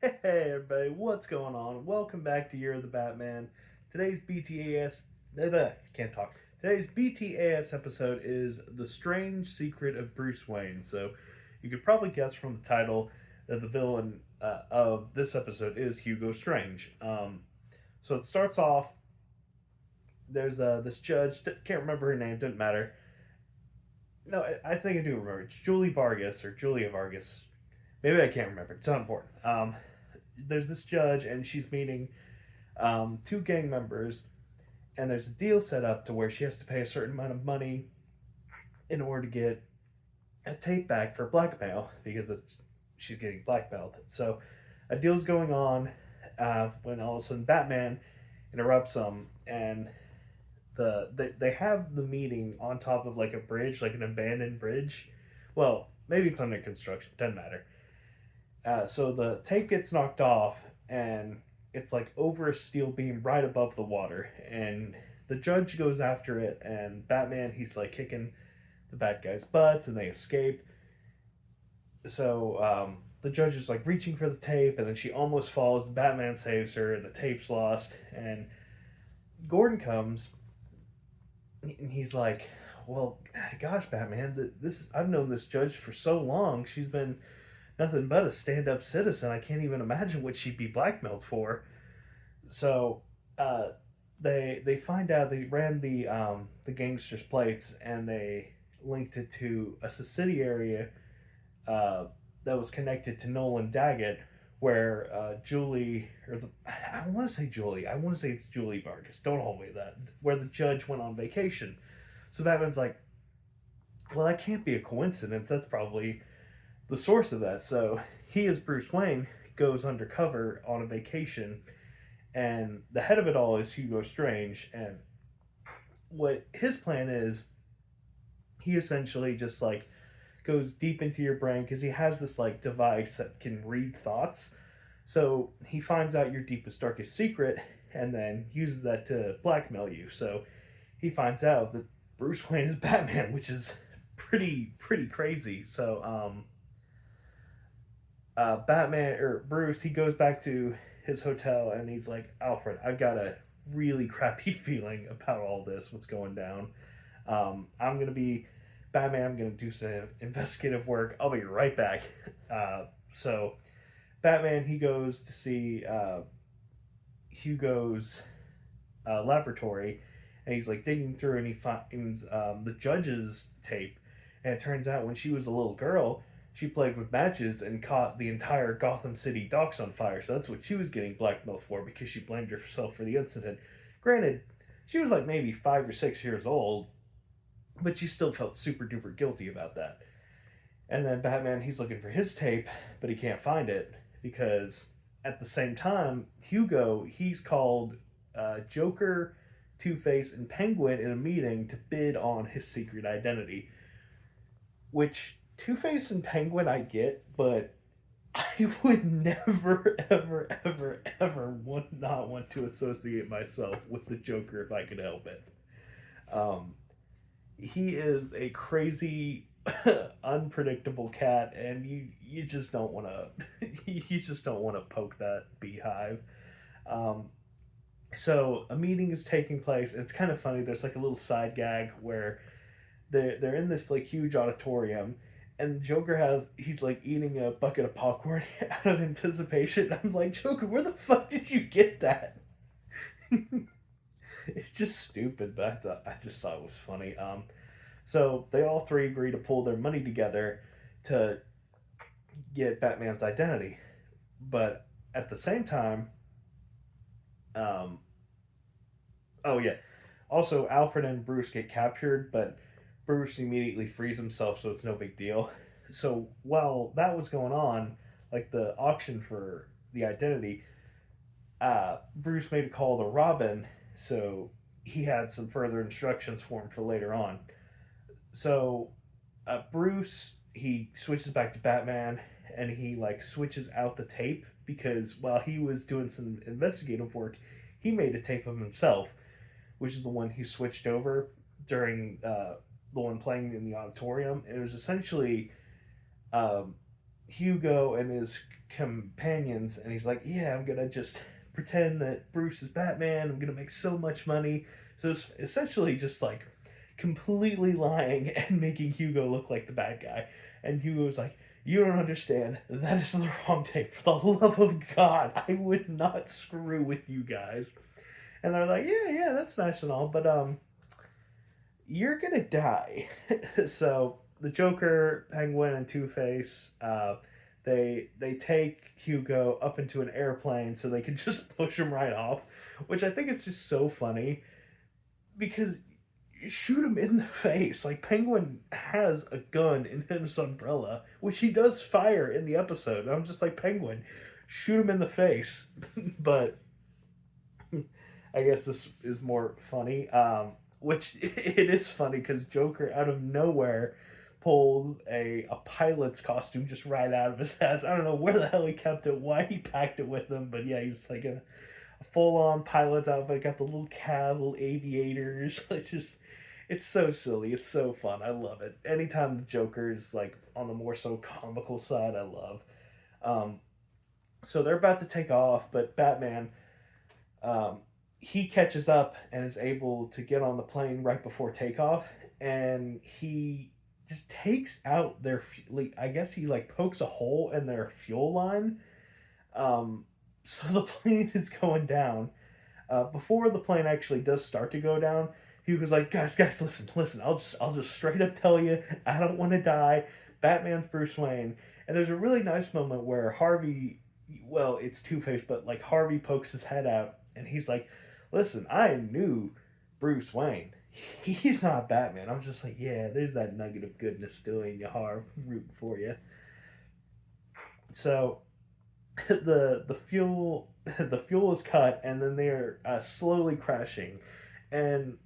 Hey everybody, what's going on? Welcome back to Year of the Batman. Today's BTAS can't talk. Today's BTAS episode is The Strange Secret of Bruce Wayne. So you could probably guess from the title that the villain of this episode is Hugo Strange. So it starts off. There's this judge. Can't remember her name. Doesn't matter. No, I think I do remember. It's Julie Vargas or Julia Vargas. Maybe I can't remember. It's not important. There's this judge, and she's meeting two gang members, and there's a deal set up to where she has to pay a certain amount of money in order to get a tape back for blackmail because she's getting blackmailed. So a deal's going on when all of a sudden Batman interrupts them, and they have the meeting on top of like a bridge, like an abandoned bridge. Well, maybe it's under construction. Doesn't matter. So the tape gets knocked off, and it's like over a steel beam right above the water. And the judge goes after it, and Batman, he's like kicking the bad guy's butts, and they escape. So the judge is like reaching for the tape, and then she almost falls. Batman saves her, and the tape's lost. And Gordon comes, and he's like, "Well, gosh, Batman, this I've known this judge for so long. She's been nothing but a stand-up citizen. I can't even imagine what she'd be blackmailed for." So uh, they find out they ran the gangsters' plates, and they linked it to a subsidiary uh, that was connected to Nolan Daggett, where Julie or the I want to say Julie, I want to say it's Julie Vargas. Don't hold me to that. Where the judge went on vacation. So Batman's like, well, that can't be a coincidence. That's probably the source of that. So he, as Bruce Wayne, goes undercover on a vacation, and the head of it all is Hugo Strange. And what his plan is, he essentially just like goes deep into your brain because he has this like device that can read thoughts. So he finds out your deepest, darkest secret, and then uses that to blackmail you. So he finds out that Bruce Wayne is Batman, which is pretty crazy. So Batman or Bruce, he goes back to his hotel, and he's like, Alfred, I've got a really crappy feeling about all this. What's going down? I'm gonna be Batman. I'm gonna do some investigative work. I'll be right back. So Batman, he goes to see Hugo's laboratory, and he's like digging through, and he finds the judge's tape. And it turns out when she was a little girl, she played with matches and caught the entire Gotham City docks on fire. So that's what she was getting blackmailed for, because she blamed herself for the incident. Granted, she was like maybe 5 or 6 years old, but she still felt super duper guilty about that. And then Batman, he's looking for his tape, but he can't find it because at the same time, Hugo, he's called Joker, Two Face, and Penguin in a meeting to bid on his secret identity. Which Two Face and Penguin I get, but I would never, ever want not want to associate myself with the Joker if I could help it. Um, he is a crazy, unpredictable cat, and you just don't want to you just don't want to poke that beehive. Um, so a meeting is taking place, and it's kind of funny. There's like a little side gag where they're in this like huge auditorium, and Joker he's like eating a bucket of popcorn out of anticipation. I'm like, Joker, where the fuck did you get that? It's just stupid, but I just thought it was funny. So they all three agree to pull their money together to get Batman's identity, but at the same time, um, oh yeah, also Alfred and Bruce get captured, but Bruce immediately frees himself, so it's no big deal. So while that was going on, like the auction for the identity, Bruce made a call to Robin, so he had some further instructions for him for later on. So Bruce, he switches back to Batman, and he like switches out the tape because while he was doing some investigative work, he made a tape of himself, which is the one he switched over during the one playing in the auditorium. And it was essentially um, Hugo and his companions, and he's like, "Yeah, I'm gonna just pretend that Bruce is Batman. I'm gonna make so much money." So it's essentially just like completely lying and making Hugo look like the bad guy. And Hugo's like, "You don't understand. That is the wrong take. For the love of God, I would not screw with you guys." And they're like, "Yeah, yeah, that's nice and all, but you're gonna die." So the Joker, Penguin, and Two Face, they take Hugo up into an airplane so they can just push him right off, which I think it's just so funny because you shoot him in the face. Like Penguin has a gun in his umbrella, which he does fire in the episode. I'm just like, Penguin, shoot him in the face. But I guess this is more funny. Which it is funny because Joker out of nowhere pulls a pilot's costume just right out of his ass. I don't know where the hell he kept it, why he packed it with him, but yeah, he's like a full on pilot's outfit, got the little cab, little aviators. It's so silly. It's so fun. I love it. Anytime the Joker is like on the more so comical side, I love. Um, so they're about to take off, but Batman, um, he catches up and is able to get on the plane right before takeoff, and he just takes out their. I guess he like pokes a hole in their fuel line. Um, so the plane is going down. Before the plane actually does start to go down, he was like, "Guys, listen. I'll just straight up tell you, I don't want to die. Batman's Bruce Wayne." And there's a really nice moment where Harvey, well, it's Two Face, but like Harvey pokes his head out, and he's like, "Listen, I knew Bruce Wayne. He's not Batman." I'm just like, yeah, there's that nugget of goodness still in your heart, rooting for you. So the fuel the fuel is cut, and then they're slowly crashing, and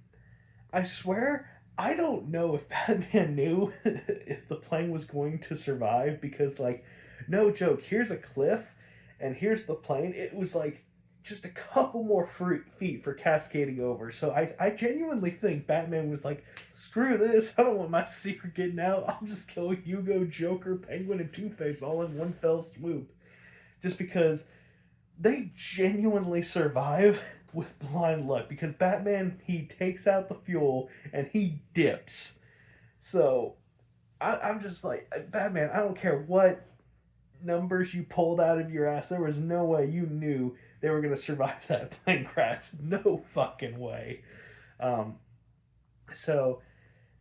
I swear I don't know if Batman knew if the plane was going to survive because, like, no joke, here's a cliff and here's the plane. It was like just a couple more feet for cascading over. So I genuinely think Batman was like, screw this. I don't want my secret getting out. I'll just kill Hugo, Joker, Penguin, and Two Face all in one fell swoop. Just because they genuinely survive with blind luck because Batman, he takes out the fuel and he dips. So I'm just like, Batman, I don't care what numbers you pulled out of your ass. There was no way you knew they were going to survive that plane crash. No fucking way. Um, so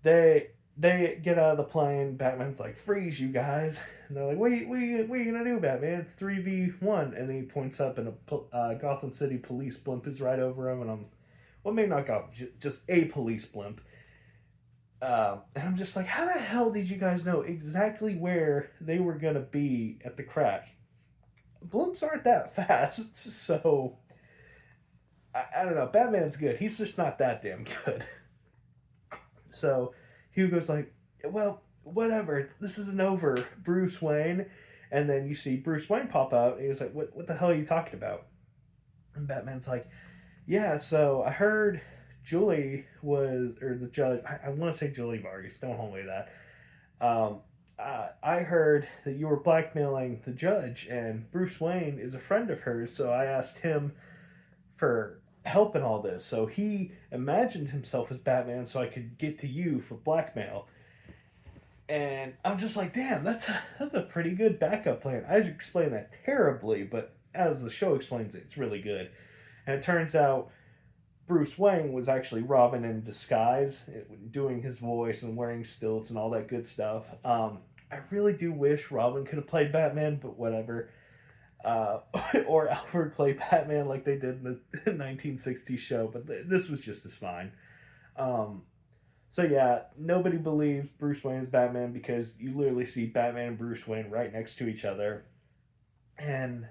they get out of the plane. Batman's like, "Freeze, you guys!" And they're like, what are you gonna do, Batman? It's 3v1." And then he points up, and a Gotham City police blimp is right over him. And well, maybe not Gotham, just a police blimp. And I'm just like, how the hell did you guys know exactly where they were gonna be at the crash? Blimps aren't that fast, so I don't know. Batman's good. He's just not that damn good. So Hugo's like, "Well, whatever. This isn't over, Bruce Wayne." And then you see Bruce Wayne pop out, and he's like, "What the hell are you talking about?" And Batman's like, "Yeah, so I heard Julie was, or the judge, I want to say Julie Vargas, don't hold me to that. I heard that you were blackmailing the judge, and Bruce Wayne is a friend of hers, so I asked him for help in all this. So he imagined himself as Batman so I could get to you for blackmail." And I'm just like, damn, that's a pretty good backup plan. I explained that terribly, but as the show explains it, it's really good. And it turns out Bruce Wayne was actually Robin in disguise, doing his voice and wearing stilts and all that good stuff. I really do wish Robin could have played Batman, but whatever. Uh, or Alfred play Batman like they did in the 1960s show, but this was just as fine. Um, so yeah, nobody believes Bruce Wayne is Batman because you literally see Batman and Bruce Wayne right next to each other, and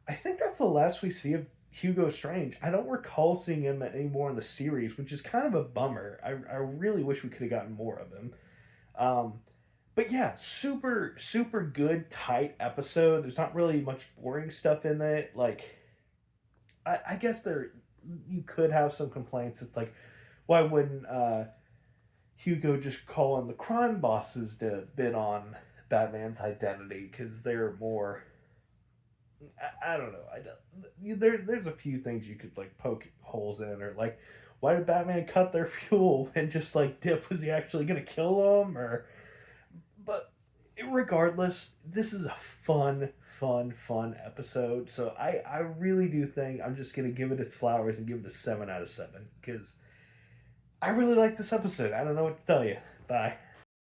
I think that's the last we see of Hugo Strange. I don't recall seeing him anymore in the series, which is kind of a bummer. I really wish we could have gotten more of him. Um, but yeah, super good tight episode. There's not really much boring stuff in it. Like I guess there you could have some complaints. It's like, why wouldn't Hugo just call in the crime bosses to bid on Batman's identity because they're more. I don't know. There's a few things you could like poke holes in, or like, why did Batman cut their fuel and just like dip? Was he actually gonna kill them? Or, but regardless, this is a fun episode. So I really do think I'm just gonna give it its flowers and give it a 7 out of 7 because I really like this episode. I don't know what to tell you. Bye.